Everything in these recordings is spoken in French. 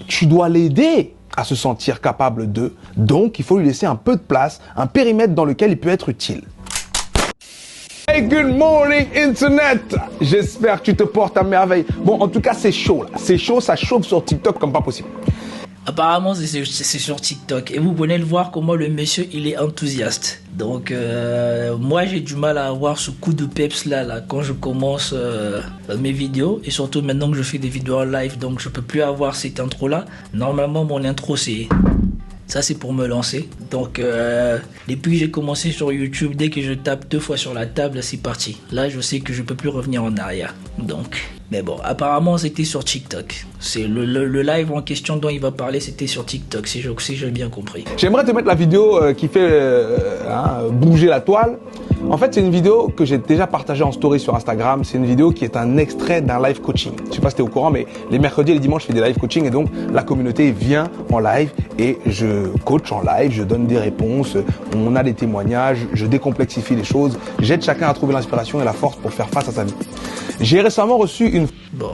Tu dois l'aider à se sentir capable d'eux. Donc, il faut lui laisser un peu de place, un périmètre dans lequel il peut être utile. Hey, good morning, Internet! J'espère que tu te portes à merveille. Bon, en tout cas, c'est chaud, là. C'est chaud, ça chauffe sur TikTok comme pas possible. Apparemment, c'est sur TikTok. Et vous pouvez le voir comment le monsieur, il est enthousiaste. Donc, moi, j'ai du mal à avoir ce coup de peps là quand je commence mes vidéos. Et surtout maintenant que je fais des vidéos en live, donc je peux plus avoir cette intro-là. Normalement, mon intro, c'est... Ça, c'est pour me lancer. Donc, depuis que j'ai commencé sur YouTube, dès que je tape 2 fois sur la table, c'est parti. Là, je sais que je peux plus revenir en arrière. Donc, mais bon, apparemment, c'était sur TikTok. C'est le live en question dont il va parler, c'était sur TikTok, si j'ai bien compris. J'aimerais te mettre la vidéo qui fait bouger la toile. En fait, c'est une vidéo que j'ai déjà partagée en story sur Instagram. C'est une vidéo qui est un extrait d'un live coaching. Je sais pas si tu es au courant, mais les mercredis et les dimanches, je fais des live coaching et donc la communauté vient en live et je coach en live, je donne des réponses, on a des témoignages, je décomplexifie les choses, j'aide chacun à trouver l'inspiration et la force pour faire face à sa vie. J'ai récemment reçu une... Bon,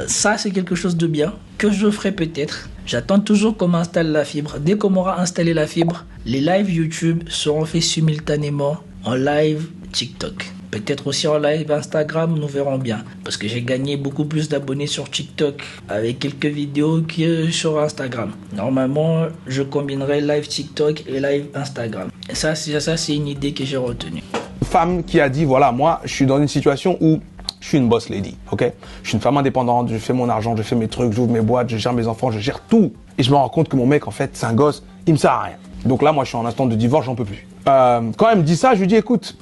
ça c'est quelque chose de bien que je ferai peut-être. J'attends toujours qu'on m'installe la fibre. Dès qu'on m'aura installé la fibre, les lives YouTube seront faits simultanément en live TikTok. Peut-être aussi en live Instagram, nous verrons bien. Parce que j'ai gagné beaucoup plus d'abonnés sur TikTok avec quelques vidéos que sur Instagram. Normalement, je combinerai live TikTok et live Instagram. Et ça c'est une idée que j'ai retenue. Une femme qui a dit, voilà, moi, je suis dans une situation où je suis une boss lady, ok? Je suis une femme indépendante, je fais mon argent, je fais mes trucs, j'ouvre mes boîtes, je gère mes enfants, je gère tout. Et je me rends compte que mon mec, en fait, c'est un gosse, il me sert à rien. Donc là, moi, je suis en instant de divorce, j'en peux plus. Quand elle me dit ça, je lui dis, écoute...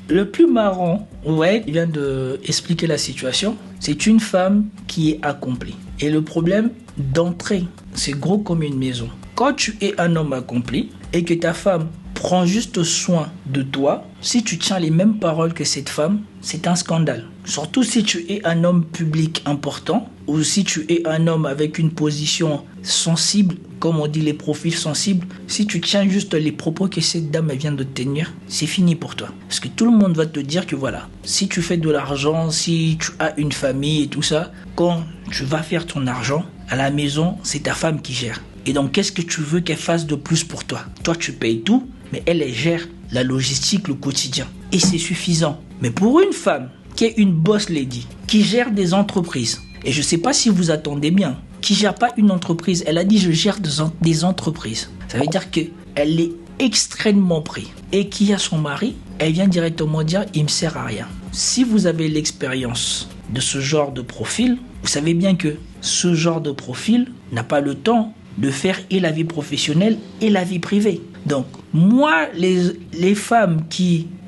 Le plus marrant, ouais, il vient de expliquer la situation. C'est une femme qui est accomplie. Et le problème d'entrée, c'est gros comme une maison. Quand tu es un homme accompli et que ta femme prend juste soin de toi, si tu tiens les mêmes paroles que cette femme, c'est un scandale. Surtout si tu es un homme public important ou si tu es un homme avec une position sensible, comme on dit les profils sensibles, si tu tiens juste les propos que cette dame vient de tenir, c'est fini pour toi. Parce que tout le monde va te dire que voilà, si tu fais de l'argent, si tu as une famille et tout ça, quand tu vas faire ton argent, à la maison, c'est ta femme qui gère. Et donc, qu'est-ce que tu veux qu'elle fasse de plus pour toi? Toi, tu payes tout, mais elle gère la logistique, le quotidien. Et c'est suffisant. Mais pour une femme qui est une boss lady, qui gère des entreprises, et je ne sais pas si vous attendez bien, qui ne gère pas une entreprise, elle a dit je gère des entreprises. Ça veut dire qu'elle est extrêmement prise. Et qui a son mari, elle vient directement dire il ne me sert à rien. Si vous avez l'expérience de ce genre de profil, vous savez bien que ce genre de profil n'a pas le temps de faire et la vie professionnelle et la vie privée. Donc, moi, les femmes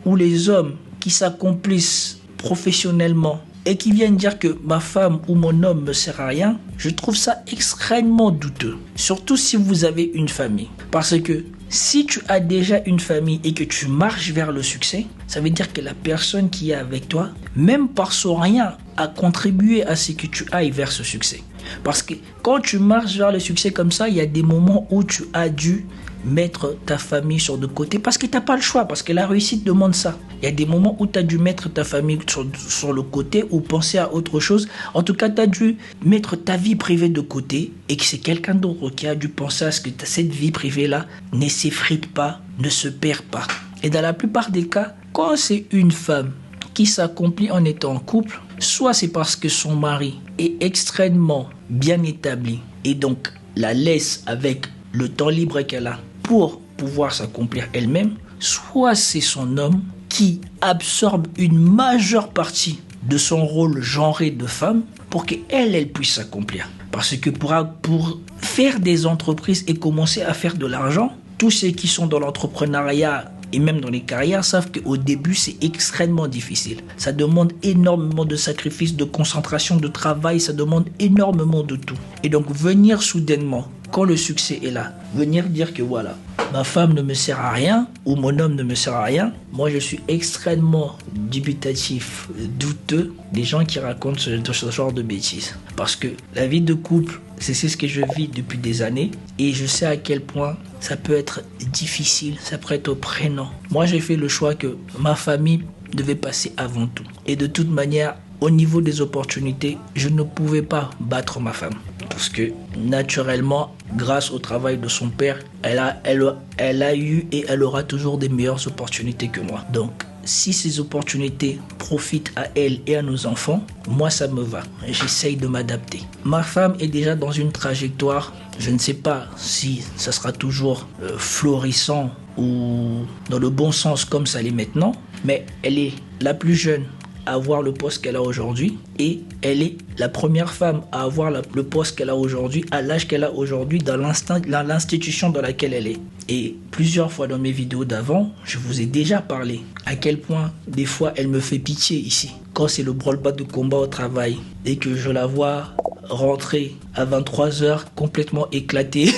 ou les hommes qui s'accomplissent professionnellement et qui viennent dire que ma femme ou mon homme me sert à rien, je trouve ça extrêmement douteux. Surtout si vous avez une famille. Parce que si tu as déjà une famille et que tu marches vers le succès, ça veut dire que la personne qui est avec toi, même par son rien, a contribué à ce que tu ailles vers ce succès. Parce que quand tu marches vers le succès comme ça, il y a des moments où tu as dû mettre ta famille sur de côté parce que tu n'as pas le choix, parce que la réussite demande ça. Il y a des moments où tu as dû mettre ta famille sur le côté ou penser à autre chose. En tout cas, tu as dû mettre ta vie privée de côté et que c'est quelqu'un d'autre qui a dû penser à ce que cette vie privée-là ne s'effrite pas, ne se perd pas. Et dans la plupart des cas, quand c'est une femme qui s'accomplit en étant en couple, soit c'est parce que son mari est extrêmement bien établi et donc la laisse avec le temps libre qu'elle a pour pouvoir s'accomplir elle-même, soit c'est son homme qui absorbe une majeure partie de son rôle genré de femme pour qu'elle puisse s'accomplir. Parce que pour faire des entreprises et commencer à faire de l'argent, tous ceux qui sont dans l'entrepreneuriat et même dans les carrières savent qu'au début, c'est extrêmement difficile. Ça demande énormément de sacrifices, de concentration, de travail, ça demande énormément de tout. Et donc, venir soudainement, quand le succès est là, venir dire que voilà, ma femme ne me sert à rien ou mon homme ne me sert à rien, moi je suis extrêmement dubitatif, douteux des gens qui racontent ce genre de bêtises. Parce que la vie de couple, c'est ce que je vis depuis des années et je sais à quel point ça peut être difficile, ça peut être prenant. Moi j'ai fait le choix que ma famille devait passer avant tout. Et de toute manière, au niveau des opportunités, je ne pouvais pas battre ma femme. Parce que naturellement, grâce au travail de son père, elle a eu et elle aura toujours des meilleures opportunités que moi. Donc, si ces opportunités profitent à elle et à nos enfants, moi ça me va. J'essaye de m'adapter. Ma femme est déjà dans une trajectoire, je ne sais pas si ça sera toujours florissant ou dans le bon sens comme ça l'est maintenant, mais elle est la plus jeune à avoir le poste qu'elle a aujourd'hui et elle est la première femme à avoir le poste qu'elle a aujourd'hui, à l'âge qu'elle a aujourd'hui dans l'institution dans laquelle elle est. Et plusieurs fois dans mes vidéos d'avant, je vous ai déjà parlé à quel point des fois elle me fait pitié ici. Quand c'est le branle-bas de combat au travail et que je la vois rentrer à 23h complètement éclatée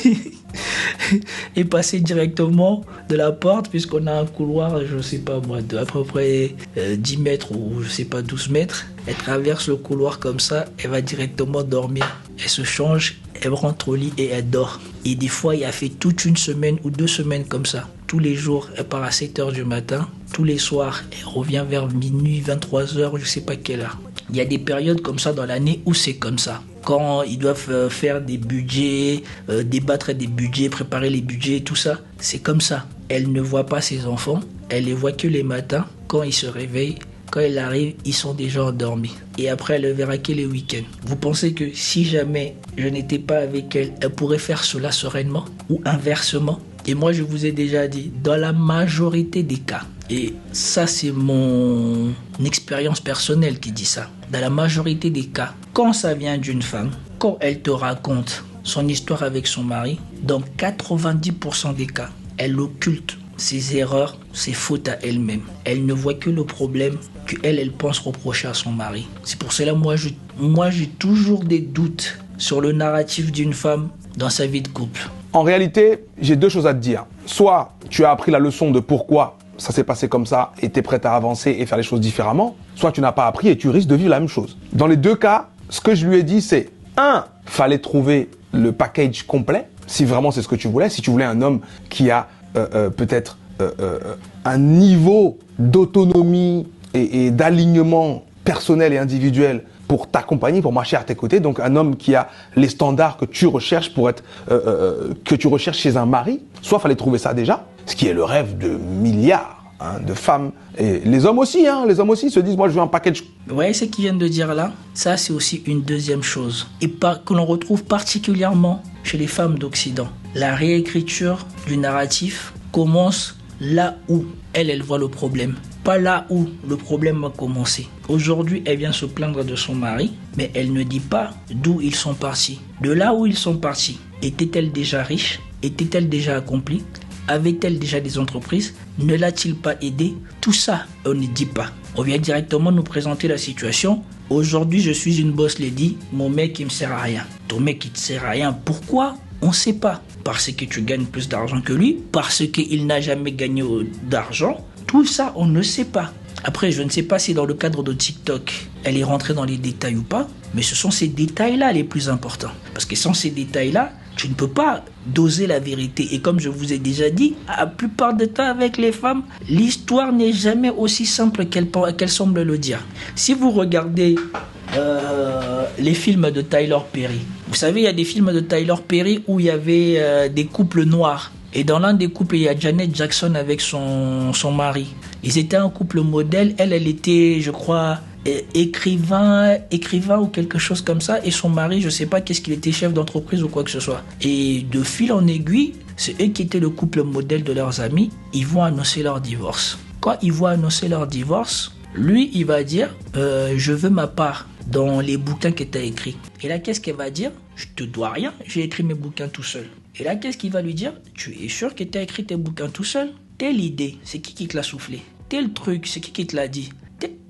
et passer directement de la porte, puisqu'on a un couloir, je ne sais pas moi, de à peu près 10 mètres ou je sais pas 12 mètres. Elle traverse le couloir comme ça, elle va directement dormir. Elle se change, elle rentre au lit et elle dort. Et des fois, il a fait toute une semaine ou 2 semaines comme ça. Tous les jours, elle part à 7h du matin. Tous les soirs, elle revient vers minuit, 23h, je ne sais pas quelle heure. Il y a des périodes comme ça dans l'année où c'est comme ça. Quand ils doivent faire des budgets, débattre des budgets, préparer les budgets, tout ça, c'est comme ça. Elle ne voit pas ses enfants, elle les voit que les matins. Quand ils se réveillent, quand elle arrive, ils sont déjà endormis. Et après, elle ne verra que les week-ends. Vous pensez que si jamais je n'étais pas avec elle, elle pourrait faire cela sereinement ou inversement? Et moi, je vous ai déjà dit, dans la majorité des cas, et ça c'est mon expérience personnelle qui dit ça, dans la majorité des cas, quand ça vient d'une femme, quand elle te raconte son histoire avec son mari, dans 90% des cas, elle occulte ses erreurs, ses fautes à elle-même. Elle ne voit que le problème qu'elle pense reprocher à son mari. C'est pour cela, moi j'ai toujours des doutes sur le narratif d'une femme dans sa vie de couple. En réalité, j'ai 2 choses à te dire. Soit tu as appris la leçon de pourquoi ça s'est passé comme ça et tu es prête à avancer et faire les choses différemment, soit tu n'as pas appris et tu risques de vivre la même chose. Dans les 2 cas, ce que je lui ai dit, c'est 1, fallait trouver le package complet, si vraiment c'est ce que tu voulais. Si tu voulais un homme qui a peut-être un niveau d'autonomie et d'alignement personnel et individuel pour t'accompagner, pour marcher à tes côtés. Donc un homme qui a les standards que tu recherches pour être que tu recherches chez un mari. Soit fallait trouver ça déjà, ce qui est le rêve de milliards de femmes et les hommes aussi. Les hommes aussi se disent moi je veux un package. Vous voyez ce qu'ils viennent de dire là? Ça c'est aussi une deuxième chose que l'on retrouve particulièrement chez les femmes d'Occident. La réécriture du narratif commence là où elle voit le problème. Pas là où le problème a commencé. Aujourd'hui, elle vient se plaindre de son mari, mais elle ne dit pas d'où ils sont partis. De là où ils sont partis, était-elle déjà riche? Était-elle déjà accomplie? Avait-elle déjà des entreprises? Ne l'a-t-il pas aidé? Tout ça, on ne dit pas. On vient directement nous présenter la situation. Aujourd'hui, je suis une boss lady, mon mec il me sert à rien. Ton mec il te sert à rien. Pourquoi? On ne sait pas. Parce que tu gagnes plus d'argent que lui, parce qu'il n'a jamais gagné d'argent. Tout ça, on ne sait pas. Après, je ne sais pas si dans le cadre de TikTok, elle est rentrée dans les détails ou pas, mais ce sont ces détails-là les plus importants. Parce que sans ces détails-là, tu ne peux pas doser la vérité. Et comme je vous ai déjà dit, la plupart du temps avec les femmes, l'histoire n'est jamais aussi simple qu'elle semble le dire. Si vous regardez les films de Tyler Perry, vous savez, il y a des films de Tyler Perry où il y avait des couples noirs. Et dans l'un des couples, il y a Janet Jackson avec son mari. Ils étaient un couple modèle. Elle était, je crois, écrivain ou quelque chose comme ça. Et son mari, je ne sais pas qu'est-ce qu'il était, chef d'entreprise ou quoi que ce soit. Et de fil en aiguille, c'est eux qui étaient le couple modèle de leurs amis. Ils vont annoncer leur divorce. Quand ils vont annoncer leur divorce, lui, il va dire je veux ma part dans les bouquins que tu as écrits. Et là, qu'est-ce qu'elle va dire? Je te dois rien, j'ai écrit mes bouquins tout seul. Et là, qu'est-ce qu'il va lui dire? Tu es sûr que tu as écrit tes bouquins tout seul? Telle idée, c'est qui te l'a soufflé? Tel truc, c'est qui te l'a dit?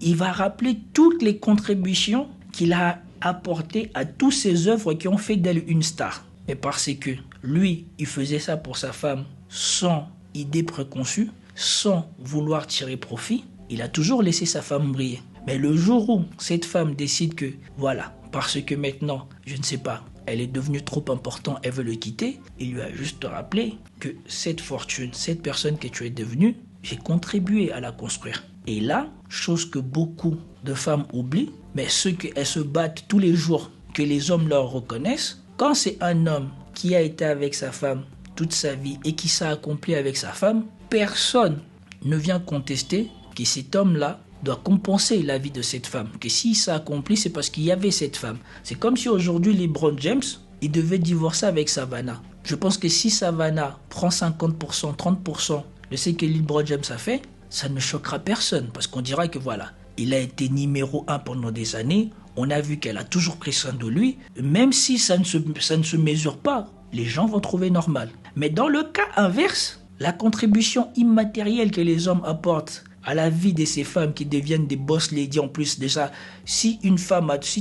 Il va rappeler toutes les contributions qu'il a apportées à toutes ces œuvres qui ont fait d'elle une star. Mais parce que lui, il faisait ça pour sa femme sans idée préconçue, sans vouloir tirer profit, il a toujours laissé sa femme briller. Mais le jour où cette femme décide que, voilà, parce que maintenant, je ne sais pas, elle est devenue trop importante, elle veut le quitter, il lui a juste rappelé que cette fortune, cette personne que tu es devenue, j'ai contribué à la construire. Et là, chose que beaucoup de femmes oublient, mais ceux qu'elles se battent tous les jours, que les hommes leur reconnaissent, quand c'est un homme qui a été avec sa femme toute sa vie et qui s'est accompli avec sa femme, personne ne vient contester que cet homme-là doit compenser la vie de cette femme. Que s'il s'est accompli, c'est parce qu'il y avait cette femme. C'est comme si aujourd'hui LeBron James, il devait divorcer avec Savannah. Je pense que si Savannah prend 50%, 30% de ce que LeBron James a fait, ça ne choquera personne. Parce qu'on dira que voilà, il a été numéro 1 pendant des années. On a vu qu'elle a toujours pris soin de lui. Même si ça ne se mesure pas, les gens vont trouver normal. Mais dans le cas inverse, la contribution immatérielle que les hommes apportent à la vie de ces femmes qui deviennent des boss ladies en plus, déjà, si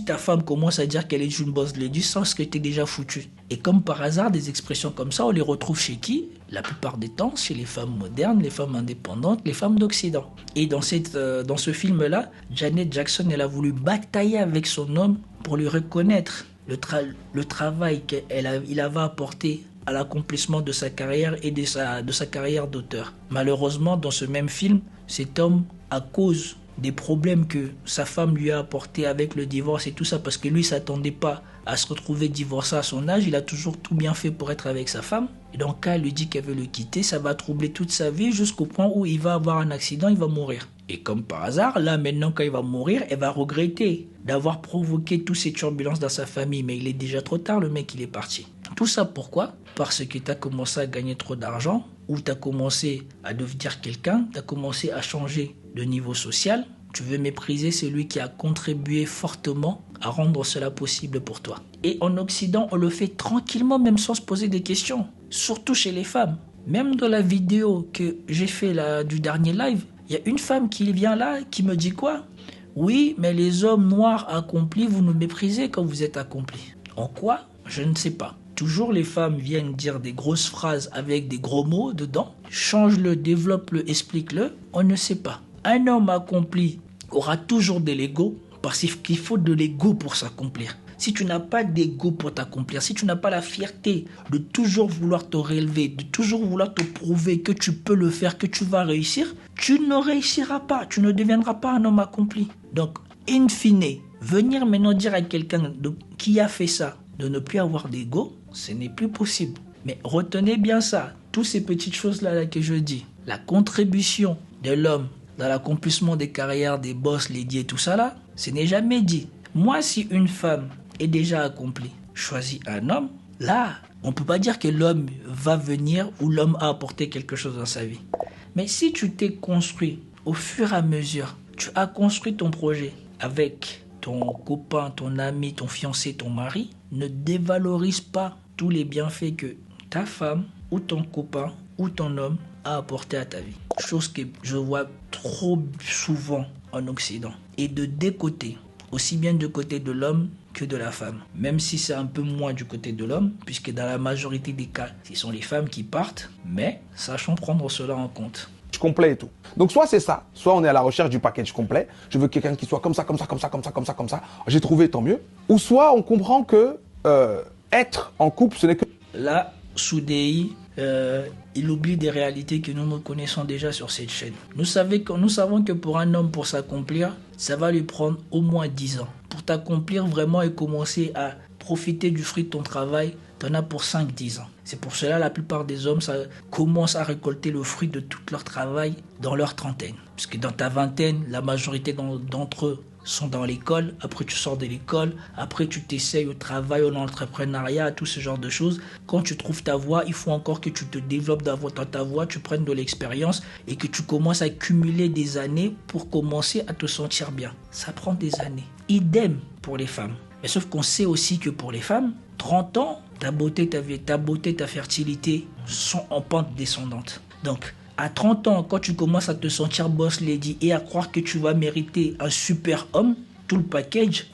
ta femme commence à dire qu'elle est une boss lady, sans que tu es déjà foutu. Et comme par hasard, des expressions comme ça, on les retrouve chez qui? La plupart des temps, chez les femmes modernes, les femmes indépendantes, les femmes d'Occident. Et dans ce film-là, Janet Jackson, elle a voulu batailler avec son homme pour lui reconnaître le travail qu'il avait apporté à l'accomplissement de sa carrière et de sa carrière d'auteur. Malheureusement, dans ce même film, cet homme, à cause des problèmes que sa femme lui a apportés avec le divorce et tout ça, parce que lui ne s'attendait pas à se retrouver divorcé à son âge, il a toujours tout bien fait pour être avec sa femme. Et donc quand elle lui dit qu'elle veut le quitter, ça va troubler toute sa vie jusqu'au point où il va avoir un accident, il va mourir. Et comme par hasard, là maintenant quand il va mourir, elle va regretter d'avoir provoqué toutes ces turbulences dans sa famille. Mais il est déjà trop tard, le mec il est parti. Tout ça pourquoi? Parce que tu as commencé à gagner trop d'argent, ou tu as commencé à devenir quelqu'un, tu as commencé à changer de niveau social. Tu veux mépriser celui qui a contribué fortement à rendre cela possible pour toi. Et en Occident, on le fait tranquillement, même sans se poser des questions. Surtout chez les femmes. Même dans la vidéo que j'ai fait là, du dernier live, il y a une femme qui vient là, qui me dit quoi? Oui, mais les hommes noirs accomplis, vous nous méprisez quand vous êtes accomplis. En quoi? Je ne sais pas. Toujours les femmes viennent dire des grosses phrases avec des gros mots dedans. Change-le, développe-le, explique-le. On ne sait pas. Un homme accompli aura toujours de l'ego parce qu'il faut de l'ego pour s'accomplir. Si tu n'as pas d'ego pour t'accomplir, si tu n'as pas la fierté de toujours vouloir te relever, de toujours vouloir te prouver que tu peux le faire, que tu vas réussir, tu ne réussiras pas, tu ne deviendras pas un homme accompli. Donc, in fine, venir maintenant dire à quelqu'un qui a fait ça de ne plus avoir d'ego, ce n'est plus possible. Mais retenez bien ça, toutes ces petites choses-là que je dis, la contribution de l'homme dans l'accomplissement des carrières, des boss, ladies et tout ça là, ce n'est jamais dit. Moi, si une femme est déjà accomplie, choisit un homme, là, on ne peut pas dire que l'homme va venir ou l'homme a apporté quelque chose dans sa vie. Mais si tu t'es construit au fur et à mesure, tu as construit ton projet avec ton copain, ton ami, ton fiancé, ton mari, ne dévalorise pas tous les bienfaits que ta femme ou ton copain ou ton homme a apporté à ta vie. Chose que je vois trop souvent en Occident. Et de deux côtés, aussi bien du côté de l'homme que de la femme. Même si c'est un peu moins du côté de l'homme, puisque dans la majorité des cas, ce sont les femmes qui partent, mais sachons prendre cela en compte. Complet et tout. Donc soit c'est ça, soit on est à la recherche du package complet. Je veux quelqu'un qui soit comme ça, comme ça, comme ça, comme ça, comme ça, comme ça. J'ai trouvé, tant mieux. Ou soit on comprend que être en couple, ce n'est que... Là, Soudei, il oublie des réalités que nous connaissons déjà sur cette chaîne. Nous savons que pour un homme, pour s'accomplir, ça va lui prendre au moins 10 ans. Pour t'accomplir vraiment et commencer à profiter du fruit de ton travail, t'en as pour 5-10 ans. C'est pour cela que la plupart des hommes commencent à récolter le fruit de tout leur travail dans leur trentaine. Parce que dans ta vingtaine, la majorité d'entre eux sont dans l'école. Après, tu sors de l'école. Après, tu t'essayes au travail, au entrepreneuriat, tout ce genre de choses. Quand tu trouves ta voie, il faut encore que tu te développes dans ta voie, tu prennes de l'expérience et que tu commences à cumuler des années pour commencer à te sentir bien. Ça prend des années. Idem pour les femmes. Mais sauf qu'on sait aussi que pour les femmes, 30 ans, ta beauté, ta fertilité sont en pente descendante. Donc, à 30 ans, quand tu commences à te sentir boss lady et à croire que tu vas mériter un super homme, tout le package,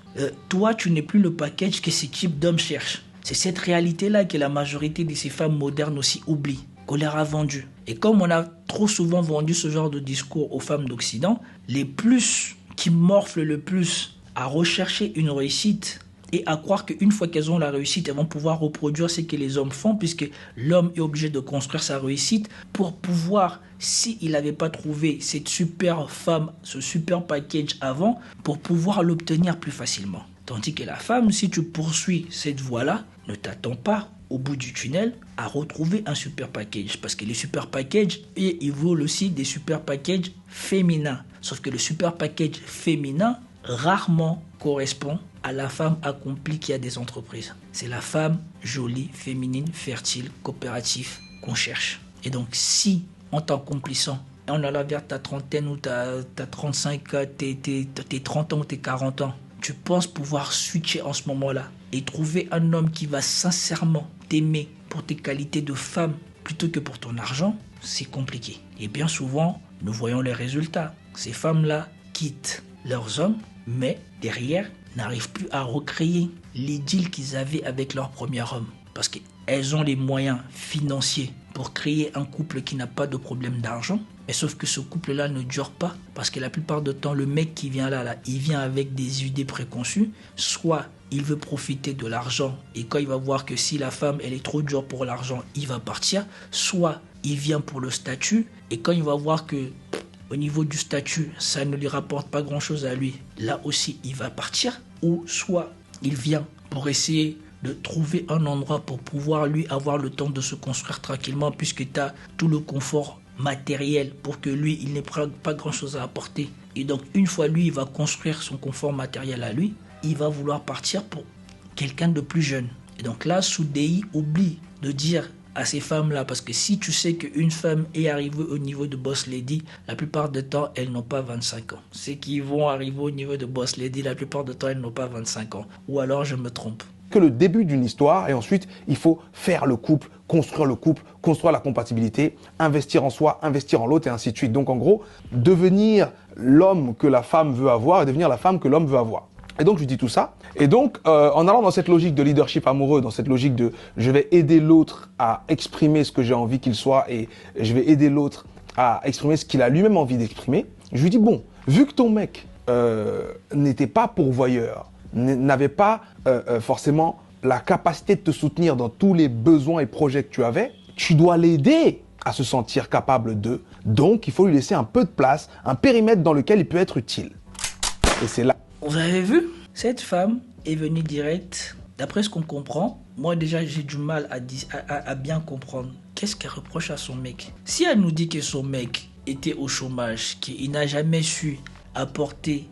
toi, tu n'es plus le package que ce type d'homme cherche. C'est cette réalité-là que la majorité de ces femmes modernes aussi oublient, qu'on leur a vendu. Et comme on a trop souvent vendu ce genre de discours aux femmes d'Occident, les plus qui morflent le plus à rechercher une réussite et à croire qu'une fois qu'elles ont la réussite, elles vont pouvoir reproduire ce que les hommes font, puisque l'homme est obligé de construire sa réussite pour pouvoir, s'il n'avait pas trouvé cette super femme, ce super package avant, pour pouvoir l'obtenir plus facilement. Tandis que la femme, si tu poursuis cette voie-là, ne t'attends pas au bout du tunnel à retrouver un super package. Parce que les super packages, ils volent aussi des super packages féminins. Sauf que le super package féminin rarement correspond à la femme accomplie qui a des entreprises. C'est la femme jolie, féminine, fertile, coopérative qu'on cherche. Et donc si en t'accomplissant, en allant vers ta trentaine ou ta 35, tes 30 ans ou tes 40 ans, tu penses pouvoir switcher en ce moment-là et trouver un homme qui va sincèrement t'aimer pour tes qualités de femme plutôt que pour ton argent, c'est compliqué. Et bien souvent, nous voyons les résultats. Ces femmes-là quittent leurs hommes, mais derrière, n'arrivent plus à recréer l'idylle qu'ils avaient avec leur premier homme. Parce qu'elles ont les moyens financiers pour créer un couple qui n'a pas de problème d'argent. Mais sauf que ce couple-là ne dure pas. Parce que la plupart du temps, le mec qui vient là, il vient avec des idées préconçues. Soit il veut profiter de l'argent et quand il va voir que si la femme, elle est trop dure pour l'argent, il va partir. Soit il vient pour le statut et quand il va voir que au niveau du statut, ça ne lui rapporte pas grand-chose à lui, là aussi, il va partir. Ou soit il vient pour essayer de trouver un endroit pour pouvoir lui avoir le temps de se construire tranquillement puisque tu as tout le confort matériel pour que lui, il n'ait pas grand-chose à apporter. Et donc, une fois lui, il va construire son confort matériel à lui, il va vouloir partir pour quelqu'un de plus jeune. Et donc là, Soudei oublie de dire à ces femmes-là, parce que si tu sais qu'une femme est arrivée au niveau de Boss Lady, la plupart du temps, elles n'ont pas 25 ans. Ceux qui vont arriver au niveau de Boss Lady, la plupart du temps, elles n'ont pas 25 ans. Ou alors, je me trompe. Que le début d'une histoire et ensuite, il faut faire le couple, construire la compatibilité, investir en soi, investir en l'autre et ainsi de suite. Donc en gros, devenir l'homme que la femme veut avoir et devenir la femme que l'homme veut avoir. Et donc, je dis tout ça. Et donc, en allant dans cette logique de leadership amoureux, dans cette logique de je vais aider l'autre à exprimer ce que j'ai envie qu'il soit et je vais aider l'autre à exprimer ce qu'il a lui-même envie d'exprimer, je lui dis, bon, vu que ton mec n'était pas pourvoyeur, n'avait pas forcément la capacité de te soutenir dans tous les besoins et projets que tu avais, tu dois l'aider à se sentir capable d'eux. Donc, il faut lui laisser un peu de place, un périmètre dans lequel il peut être utile. Et c'est là. Vous avez vu? Cette femme est venue direct. D'après ce qu'on comprend, moi déjà j'ai du mal à bien comprendre. Qu'est-ce qu'elle reproche à son mec? Si elle nous dit que son mec était au chômage, qu'il n'a jamais su apporter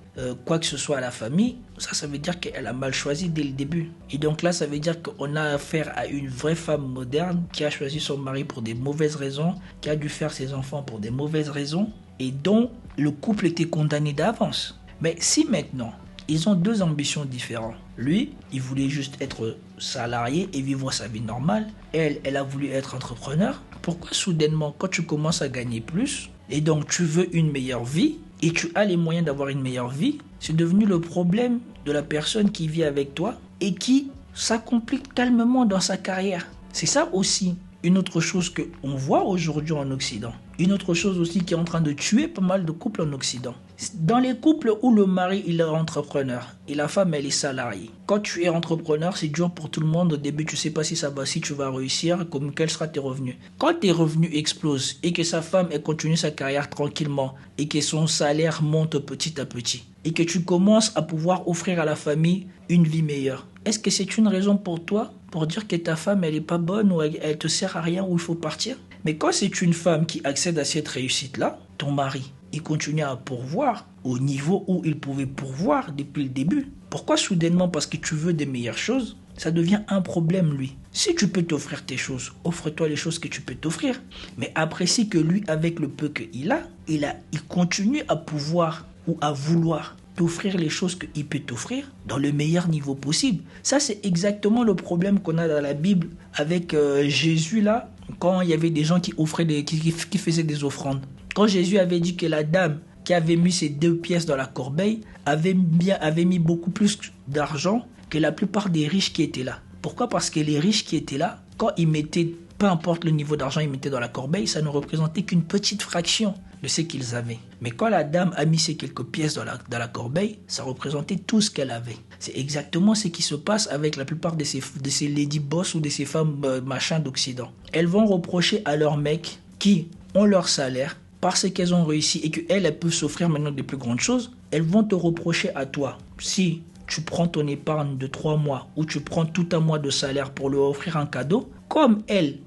quoi que ce soit à la famille, ça veut dire qu'elle a mal choisi dès le début. Et donc là, ça veut dire qu'on a affaire à une vraie femme moderne qui a choisi son mari pour des mauvaises raisons, qui a dû faire ses enfants pour des mauvaises raisons et dont le couple était condamné d'avance. Mais si maintenant, ils ont deux ambitions différentes. Lui, il voulait juste être salarié et vivre sa vie normale. Elle a voulu être entrepreneur. Pourquoi soudainement, quand tu commences à gagner plus, et donc tu veux une meilleure vie, et tu as les moyens d'avoir une meilleure vie, c'est devenu le problème de la personne qui vit avec toi et qui s'accomplit calmement dans sa carrière. C'est ça aussi une autre chose qu'on voit aujourd'hui en Occident. Une autre chose aussi qui est en train de tuer pas mal de couples en Occident. Dans les couples où le mari il est entrepreneur et la femme elle est salariée. Quand tu es entrepreneur, c'est dur pour tout le monde. Au début, tu sais pas si tu vas réussir, quels seront tes revenus. Quand tes revenus explosent et que sa femme elle continue sa carrière tranquillement et que son salaire monte petit à petit et que tu commences à pouvoir offrir à la famille une vie meilleure, est-ce que c'est une raison pour toi pour dire que ta femme elle est pas bonne ou elle te sert à rien ou il faut partir? Mais quand c'est une femme qui accède à cette réussite-là, ton mari, il continue à pourvoir au niveau où il pouvait pourvoir depuis le début. Pourquoi soudainement? Parce que tu veux des meilleures choses, ça devient un problème lui. Si tu peux t'offrir tes choses, offre-toi les choses que tu peux t'offrir. Mais apprécie que lui, avec le peu qu'il a, il continue à pouvoir ou à vouloir t'offrir les choses qu'il peut t'offrir dans le meilleur niveau possible. Ça, c'est exactement le problème qu'on a dans la Bible avec Jésus là, quand il y avait des gens qui offraient qui faisaient des offrandes. Quand Jésus avait dit que la dame qui avait mis ses 2 pièces dans la corbeille avait mis beaucoup plus d'argent que la plupart des riches qui étaient là. Pourquoi? Parce que les riches qui étaient là, quand ils mettaient, peu importe le niveau d'argent ils mettaient dans la corbeille, ça ne représentait qu'une petite fraction de ce qu'ils avaient. Mais quand la dame a mis ces quelques pièces dans la corbeille, ça représentait tout ce qu'elle avait. C'est exactement ce qui se passe avec la plupart de ces lady boss ou de ces femmes machin d'Occident. Elles vont reprocher à leurs mecs qui ont leur salaire parce qu'elles ont réussi et qu'elles peuvent s'offrir maintenant des plus grandes choses. Elles vont te reprocher à toi. Si tu prends ton épargne de 3 mois ou tu prends tout un mois de salaire pour lui offrir un cadeau, comme elle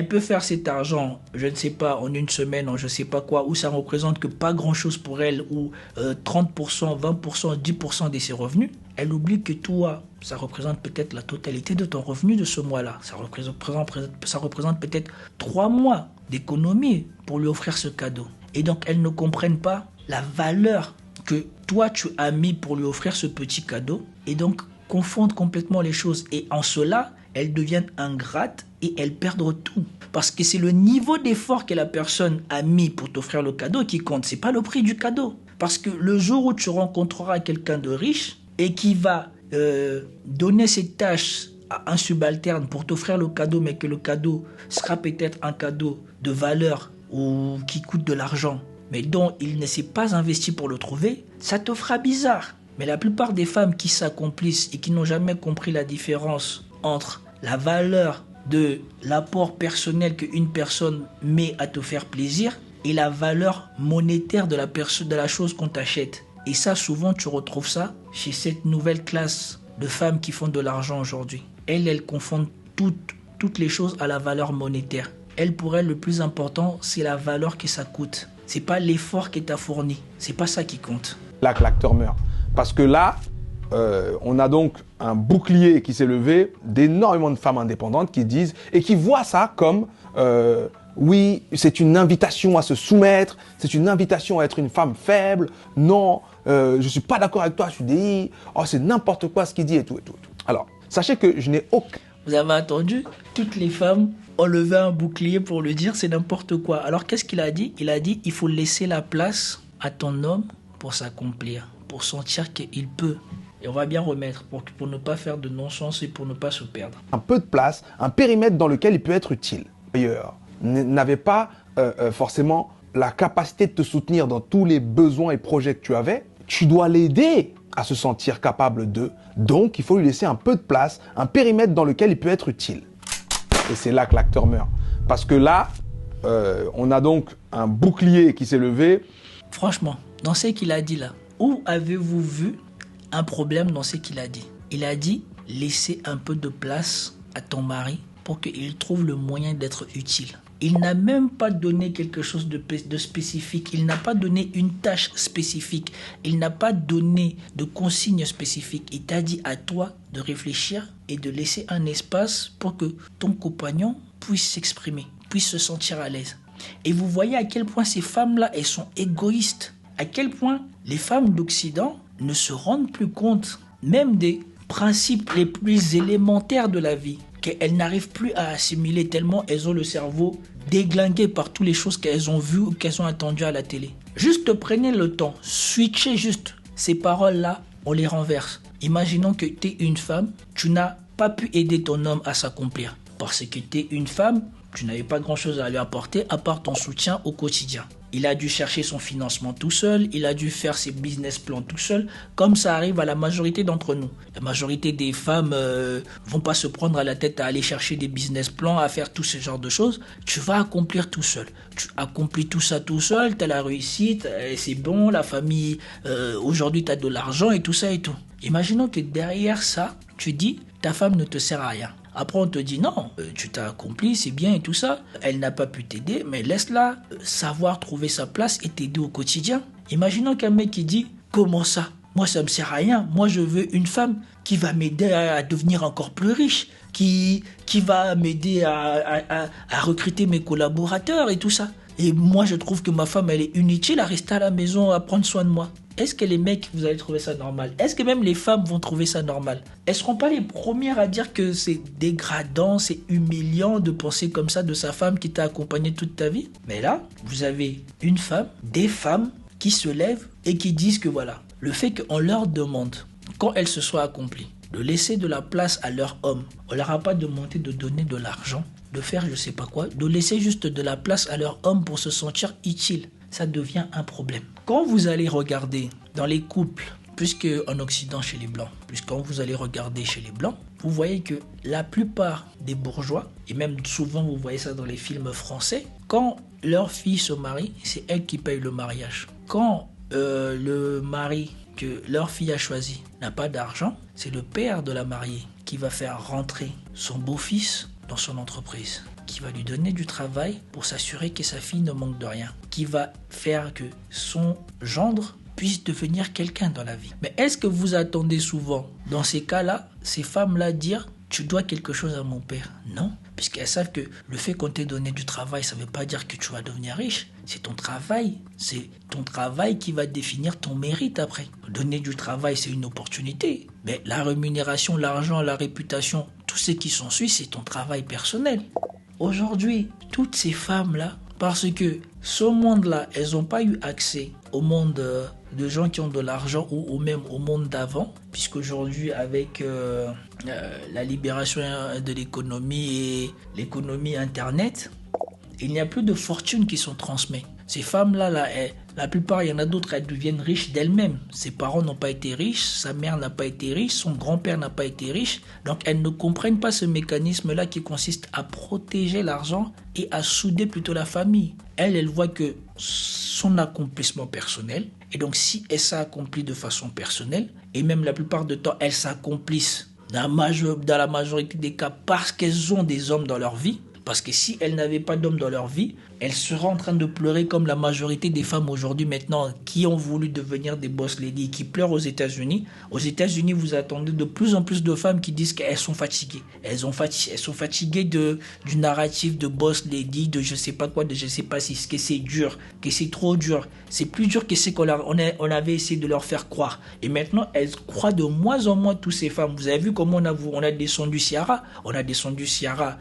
peut faire cet argent, je ne sais pas, en une semaine, en je ne sais pas quoi, où ça ne représente que pas grand-chose pour elle, ou 30%, 20%, 10% de ses revenus, elle oublie que toi, ça représente peut-être la totalité de ton revenu de ce mois-là. Ça représente peut-être 3 mois d'économie pour lui offrir ce cadeau. Et donc, elles ne comprennent pas la valeur que toi, tu as mis pour lui offrir ce petit cadeau, et donc confondent complètement les choses. Et en cela, elles deviennent ingrates et elles perdent tout. Parce que c'est le niveau d'effort que la personne a mis pour t'offrir le cadeau qui compte. C'est pas le prix du cadeau. Parce que le jour où tu rencontreras quelqu'un de riche et qui va donner ses tâches à un subalterne pour t'offrir le cadeau, mais que le cadeau sera peut-être un cadeau de valeur ou qui coûte de l'argent, mais dont il ne s'est pas investi pour le trouver, ça te fera bizarre. Mais la plupart des femmes qui s'accomplissent et qui n'ont jamais compris la différence entre la valeur de l'apport personnel qu'une personne met à te faire plaisir et la valeur monétaire de la chose qu'on t'achète. Et ça, souvent, tu retrouves ça chez cette nouvelle classe de femmes qui font de l'argent aujourd'hui. Elles confondent toutes les choses à la valeur monétaire. Pour elles, le plus important, c'est la valeur que ça coûte. C'est pas l'effort que tu as fourni. C'est pas ça qui compte. Là que l'acteur meurt. Parce que là, on a donc un bouclier qui s'est levé d'énormément de femmes indépendantes qui disent et qui voient ça comme oui, c'est une invitation à se soumettre, c'est une invitation à être une femme faible. Non, je suis pas d'accord avec toi, je suis dit, oh c'est n'importe quoi ce qu'il dit et tout. Alors, sachez que je n'ai aucun... Vous avez entendu? Toutes les femmes ont levé un bouclier pour lui dire c'est n'importe quoi. Alors qu'est-ce qu'il a dit? Il a dit il faut laisser la place à ton homme pour s'accomplir, pour sentir qu'il peut. Et on va bien remettre pour ne pas faire de non-sens et pour ne pas se perdre. Un peu de place, un périmètre dans lequel il peut être utile. D'ailleurs, n'avait pas forcément la capacité de te soutenir dans tous les besoins et projets que tu avais. Tu dois l'aider à se sentir capable d'eux. Donc, il faut lui laisser un peu de place, un périmètre dans lequel il peut être utile. Et c'est là que l'acteur meurt. Parce que là, on a donc un bouclier qui s'est levé. Franchement, dans ce qu'il a dit là, où avez-vous vu un problème dans ce qu'il a dit? Il a dit, laissez un peu de place à ton mari pour qu'il trouve le moyen d'être utile. Il n'a même pas donné quelque chose de spécifique. Il n'a pas donné une tâche spécifique. Il n'a pas donné de consigne spécifique. Il t'a dit à toi de réfléchir et de laisser un espace pour que ton compagnon puisse s'exprimer, puisse se sentir à l'aise. Et vous voyez à quel point ces femmes-là, elles sont égoïstes. À quel point les femmes d'Occident ne se rendent plus compte, même des principes les plus élémentaires de la vie, qu'elles n'arrivent plus à assimiler tellement elles ont le cerveau déglingué par toutes les choses qu'elles ont vues ou qu'elles ont entendues à la télé. Juste prenez le temps, switchez juste. Ces paroles-là, on les renverse. Imaginons que tu es une femme, tu n'as pas pu aider ton homme à s'accomplir. Parce que tu es une femme, tu n'avais pas grand-chose à lui apporter à part ton soutien au quotidien. Il a dû chercher son financement tout seul, il a dû faire ses business plans tout seul, comme ça arrive à la majorité d'entre nous. La majorité des femmes vont pas se prendre à la tête à aller chercher des business plans, à faire tout ce genre de choses. Tu vas accomplir tout seul. Tu accomplis tout ça tout seul, tu as la réussite, c'est bon, la famille, aujourd'hui tu as de l'argent et tout ça et tout. Imaginons que derrière ça, tu dis, ta femme ne te sert à rien. Après, on te dit non, tu t'as accompli, c'est bien et tout ça. Elle n'a pas pu t'aider, mais laisse-la savoir trouver sa place et t'aider au quotidien. Imaginons qu'un mec qui dit, comment ça? Moi, ça me sert à rien. Moi, je veux une femme qui va m'aider à devenir encore plus riche, qui va m'aider à recruter mes collaborateurs et tout ça. Et moi, je trouve que ma femme, elle est inutile à rester à la maison, à prendre soin de moi. Est-ce que les mecs, vous allez trouver ça normal? Est-ce que même les femmes vont trouver ça normal? Elles ne seront pas les premières à dire que c'est dégradant, c'est humiliant de penser comme ça de sa femme qui t'a accompagné toute ta vie? Mais là, vous avez une femme, des femmes qui se lèvent et qui disent que voilà, le fait qu'on leur demande, quand elles se soient accomplies, de laisser de la place à leur homme, on leur a pas demandé de donner de l'argent, de faire je sais pas quoi, de laisser juste de la place à leur homme pour se sentir utile. ça devient un problème. Quand vous allez regarder dans les couples, puisque en Occident chez les Blancs, quand vous allez regarder chez les Blancs, vous voyez que la plupart des bourgeois, et même souvent vous voyez ça dans les films français, quand leur fille se marie, c'est elle qui paye le mariage. Quand le mari que leur fille a choisi n'a pas d'argent, c'est le père de la mariée qui va faire rentrer son beau-fils dans son entreprise, qui va lui donner du travail pour s'assurer que sa fille ne manque de rien, qui va faire que son gendre puisse devenir quelqu'un dans la vie. Mais est-ce que vous attendez souvent, dans ces cas-là, ces femmes-là dire « tu dois quelque chose à mon père » ? Non, puisqu'elles savent que le fait qu'on t'ait donné du travail, ça ne veut pas dire que tu vas devenir riche. C'est ton travail qui va définir ton mérite après. Donner du travail, c'est une opportunité. Mais la rémunération, l'argent, la réputation, tout ce qui s'ensuit, c'est ton travail personnel. Aujourd'hui, toutes ces femmes-là, parce que ce monde-là, elles n'ont pas eu accès au monde de gens qui ont de l'argent ou même au monde d'avant, puisqu'aujourd'hui, avec la libération de l'économie et l'économie Internet, il n'y a plus de fortunes qui sont transmises. Ces femmes-là, la plupart, il y en a d'autres, elles deviennent riches d'elles-mêmes. Ses parents n'ont pas été riches, sa mère n'a pas été riche, son grand-père n'a pas été riche. Donc, elles ne comprennent pas ce mécanisme-là qui consiste à protéger l'argent et à souder plutôt la famille. Elle voit que son accomplissement personnel, et donc si elle s'accomplit de façon personnelle, et même la plupart du temps, elles s'accomplissent dans la majorité des cas parce qu'elles ont des hommes dans leur vie. Parce que si elles n'avaient pas d'hommes dans leur vie, elles seraient en train de pleurer comme la majorité des femmes aujourd'hui maintenant qui ont voulu devenir des boss ladies, qui pleurent aux États-Unis. Aux États-Unis, vous attendez de plus en plus de femmes qui disent qu'elles sont fatiguées. Elles sont fatiguées du narratif de boss lady, de je sais pas quoi, de je sais pas si que c'est dur, que c'est trop dur. C'est plus dur que ce qu'on avait essayé de leur faire croire. Et maintenant, elles croient de moins en moins toutes ces femmes. Vous avez vu comment on a descendu Ciara. On a descendu Ciara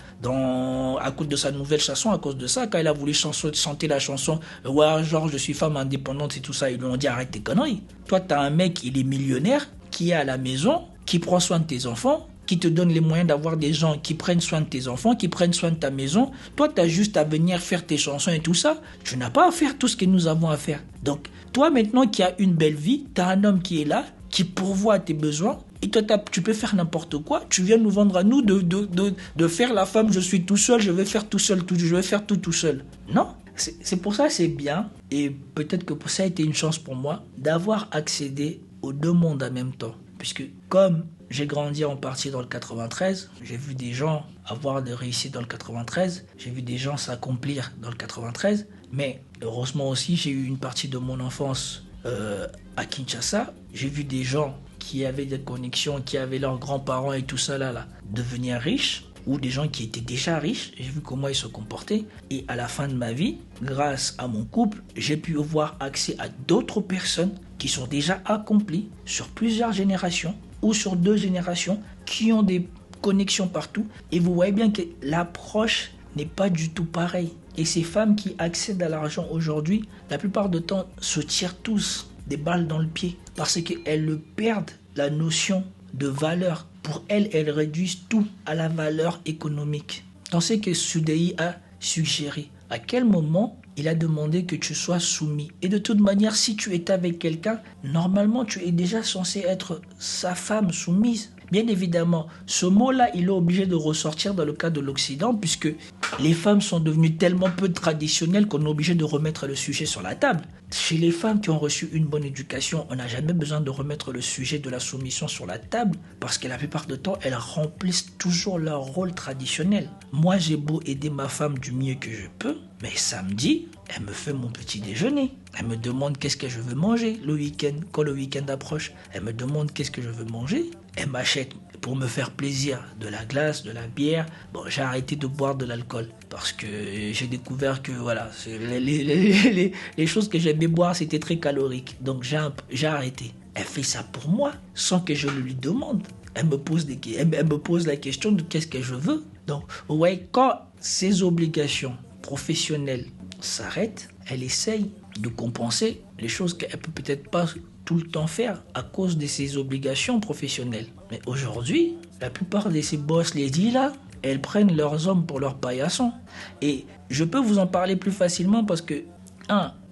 à cause de sa nouvelle chanson, à cause de ça, quand elle a voulu chanter la chanson « Ouais, genre, je suis femme indépendante et tout ça », ils lui ont dit « Arrête tes conneries. Toi, t'as un mec, il est millionnaire, qui est à la maison, qui prend soin de tes enfants, qui te donne les moyens d'avoir des gens qui prennent soin de tes enfants, qui prennent soin de ta maison. Toi, t'as juste à venir faire tes chansons et tout ça. Tu n'as pas à faire tout ce que nous avons à faire. Donc, toi, maintenant qui as une belle vie, t'as un homme qui est là, qui pourvoit à tes besoins. Et toi, tu peux faire n'importe quoi. Tu viens nous vendre à nous de faire la femme, je suis tout seul, je vais faire tout seul, je vais faire tout seul. Non, c'est pour ça que c'est bien. Et peut-être que ça a été une chance pour moi d'avoir accédé aux deux mondes en même temps. Puisque comme j'ai grandi en partie dans le 93, j'ai vu des gens avoir de réussite dans le 93, j'ai vu des gens s'accomplir dans le 93, mais heureusement aussi, j'ai eu une partie de mon enfance à Kinshasa. J'ai vu des gens qui avaient des connexions, qui avaient leurs grands-parents et tout ça là, devenir riches, ou des gens qui étaient déjà riches. J'ai vu comment ils se comportaient. Et à la fin de ma vie, grâce à mon couple, j'ai pu avoir accès à d'autres personnes qui sont déjà accomplies sur plusieurs générations ou sur 2 générations, qui ont des connexions partout. Et vous voyez bien que l'approche n'est pas du tout pareille. Et ces femmes qui accèdent à l'argent aujourd'hui, la plupart du temps, se tirent tous des balles dans le pied parce qu'elles perdent la notion de valeur. Pour elles réduisent tout à la valeur économique. Dans ce que Soudey a suggéré, à quel moment il a demandé que tu sois soumis. Et de toute manière, si tu es avec quelqu'un, normalement, tu es déjà censé être sa femme soumise. Bien évidemment, ce mot-là, il est obligé de ressortir dans le cas de l'Occident, puisque les femmes sont devenues tellement peu traditionnelles qu'on est obligé de remettre le sujet sur la table. Chez les femmes qui ont reçu une bonne éducation, on n'a jamais besoin de remettre le sujet de la soumission sur la table, parce que la plupart du temps, elles remplissent toujours leur rôle traditionnel. Moi, j'ai beau aider ma femme du mieux que je peux, mais samedi, elle me fait mon petit déjeuner. Elle me demande qu'est-ce que je veux manger le week-end. Quand le week-end approche, elle me demande qu'est-ce que je veux manger. Elle m'achète pour me faire plaisir de la glace, de la bière. Bon, j'ai arrêté de boire de l'alcool parce que j'ai découvert que voilà, les choses que j'aimais boire, c'était très calorique. Donc j'ai arrêté. Elle fait ça pour moi sans que je le lui demande. Elle me pose la question de qu'est-ce que je veux. Donc, ouais, quand ces obligations professionnelles s'arrêtent, elle essaye de compenser les choses qu'elle peut peut-être pas tout le temps faire à cause de ses obligations professionnelles. Mais aujourd'hui, la plupart de ces boss ladies là, elles prennent leurs hommes pour leurs paillassons. Et je peux vous en parler plus facilement parce que,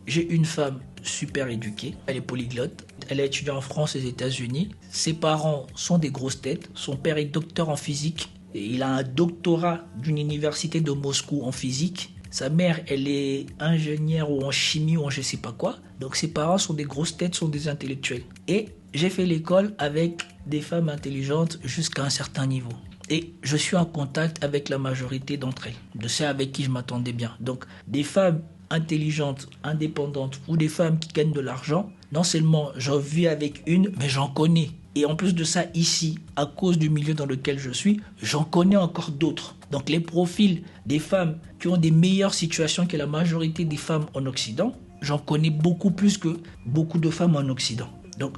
j'ai une femme super éduquée, elle est polyglotte, elle a étudié en France et aux États-Unis. Ses parents sont des grosses têtes. Son père est docteur en physique et il a un doctorat d'une université de Moscou en physique. Sa mère, elle est ingénieure ou en chimie ou en je sais pas quoi. Donc ses parents sont des grosses têtes, sont des intellectuels. Et j'ai fait l'école avec des femmes intelligentes jusqu'à un certain niveau. Et je suis en contact avec la majorité d'entre elles, de celles avec qui je m'attendais bien. Donc des femmes intelligentes, indépendantes ou des femmes qui gagnent de l'argent, non seulement j'en vis avec une, mais j'en connais. Et en plus de ça, ici, à cause du milieu dans lequel je suis, j'en connais encore d'autres. Donc les profils des femmes qui ont des meilleures situations que la majorité des femmes en Occident, j'en connais beaucoup plus que beaucoup de femmes en Occident. Donc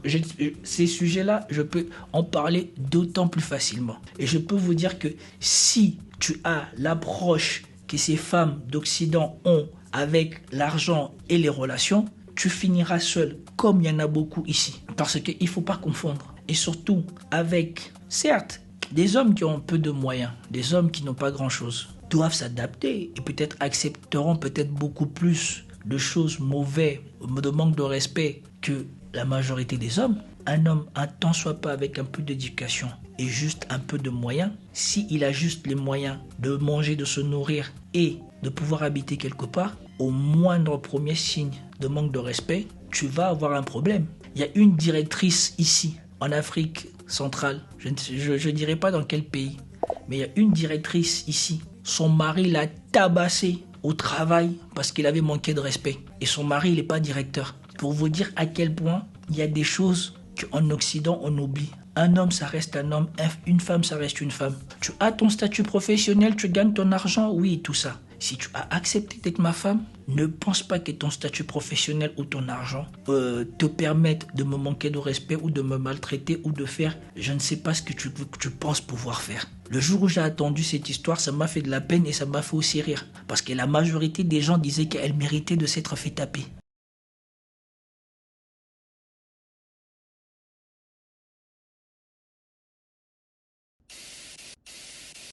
ces sujets-là, je peux en parler d'autant plus facilement. Et je peux vous dire que si tu as l'approche que ces femmes d'Occident ont avec l'argent et les relations, tu finiras seul, comme il y en a beaucoup ici. Parce qu'il ne faut pas confondre. Et surtout avec, certes, des hommes qui ont peu de moyens, des hommes qui n'ont pas grand-chose, doivent s'adapter et peut-être accepteront peut-être beaucoup plus de choses mauvaises, de manque de respect que la majorité des hommes. Un homme, un tant soit pas avec un peu d'éducation et juste un peu de moyens, s'il a juste les moyens de manger, de se nourrir et de pouvoir habiter quelque part, au moindre premier signe de manque de respect, tu vas avoir un problème. Il y a une directrice ici, en Afrique centrale, je ne dirais pas dans quel pays, mais il y a une directrice ici. Son mari l'a tabassé au travail parce qu'il avait manqué de respect. Et son mari, il n'est pas directeur. Pour vous dire à quel point il y a des choses qu'en Occident, on oublie. Un homme, ça reste un homme. Une femme, ça reste une femme. Tu as ton statut professionnel, tu gagnes ton argent, oui, tout ça. Si tu as accepté d'être ma femme, ne pense pas que ton statut professionnel ou ton argent te permettent de me manquer de respect ou de me maltraiter ou de faire je ne sais pas ce que tu penses pouvoir faire. Le jour où j'ai entendu cette histoire, ça m'a fait de la peine et ça m'a fait aussi rire. Parce que la majorité des gens disaient qu'elle méritait de s'être fait taper.